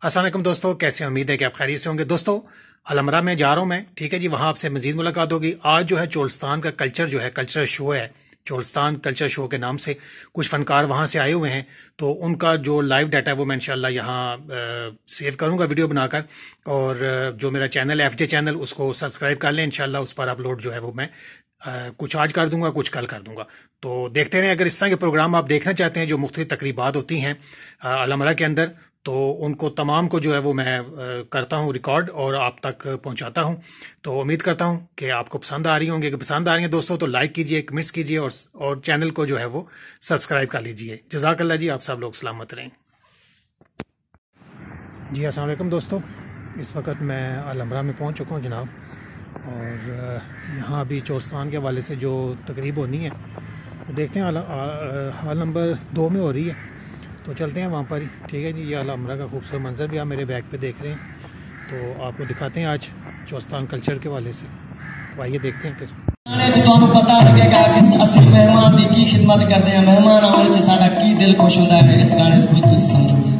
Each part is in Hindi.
अस्सलाम वालेकुम दोस्तों, कैसे उम्मीद है कि आप खैरियत से होंगे। दोस्तों अलमरा में जा रहा हूँ मैं, ठीक है जी, वहाँ आपसे मजीद मुलाकात होगी। आज जो है चोलस्तान का कल्चर जो है कल्चर शो है, चोलस्तान कल्चर शो के नाम से कुछ फनकार वहाँ से आए हुए हैं, तो उनका जो लाइव डाटा है वो मैं इंशाल्लाह यहाँ सेव करूँगा वीडियो बनाकर। और जो मेरा चैनल है FJ चैनल, उसको सब्सक्राइब कर लें, इंशाल्लाह उस पर अपलोड जो है वो मैं कुछ आज कर दूंगा, कुछ कल कर दूंगा। तो देखते रहें। अगर इस तरह के प्रोग्राम आप देखना चाहते हैं जो मुख्तलिफ तकरीबात होती हैं अलमरा के अंदर, तो उनको तमाम को जो है वो मैं करता हूँ रिकॉर्ड और आप तक पहुँचाता हूँ। तो उम्मीद करता हूँ कि आपको पसंद आ रही होंगी। अगर पसंद आ रही हैं दोस्तों तो लाइक कीजिए, कमेंट्स कीजिए और चैनल को जो है वो सब्सक्राइब कर लीजिए। जज़ाकल्लाह जी, आप सब लोग सलामत रहें जी। अस्सलाम वालेकुम दोस्तों, इस वक्त मैं अलमरा में पहुँच चुका हूँ जनाब, और यहाँ अभी चोलस्तान के हवाले से जो तकरीब होनी है वो देखते हैं। हाल नंबर 2 में हो रही है, तो चलते हैं वहाँ पर ही, ठीक है जी। ये अलमरा का खूबसूरत मंजर भी आप मेरे बैग पे देख रहे हैं, तो आपको दिखाते हैं आज चोलस्तान कल्चर के हवाले से। तो आइए देखते हैं फिर। पता लगेगा कि असली मेहमान की खिदमत करते हैं, मेहमान आने से साडा की दिल खुश होता है। इस गाने से खुद तुसी समझोगे।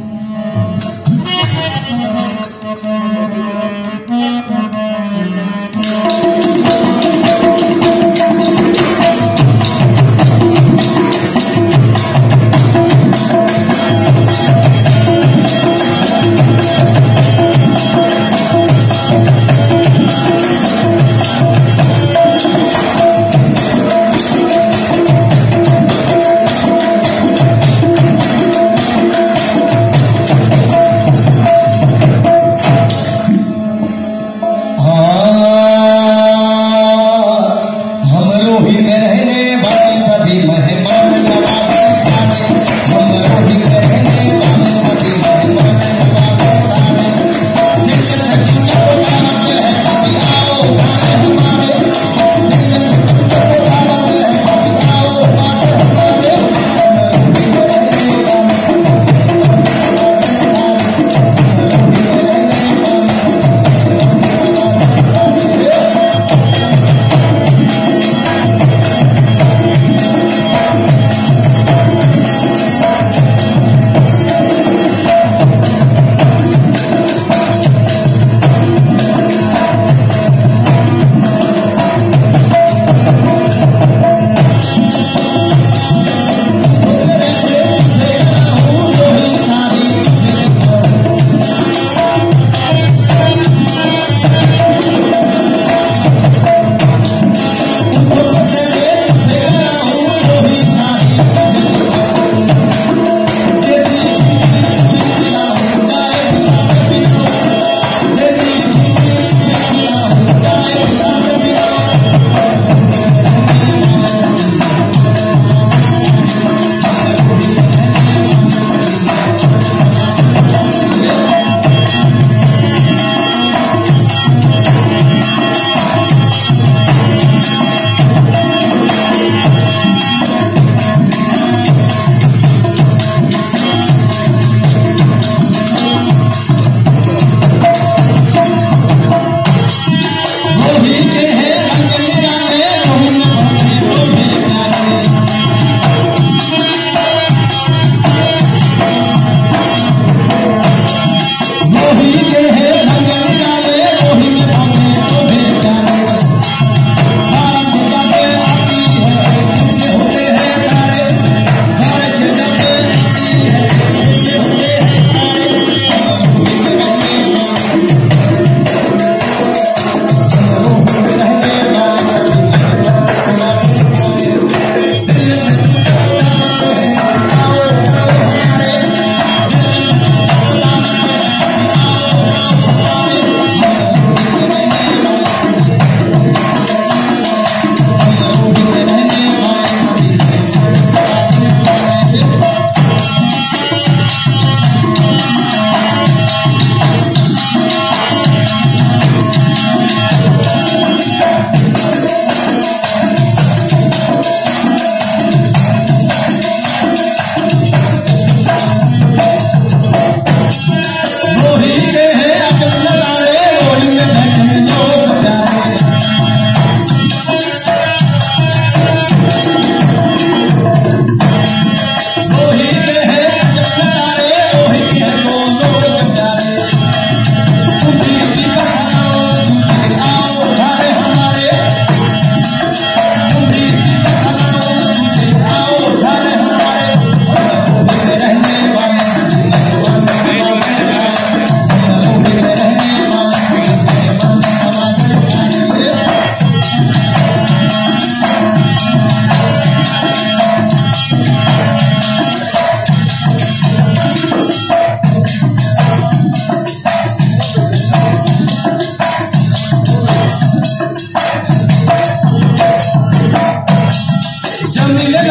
मिले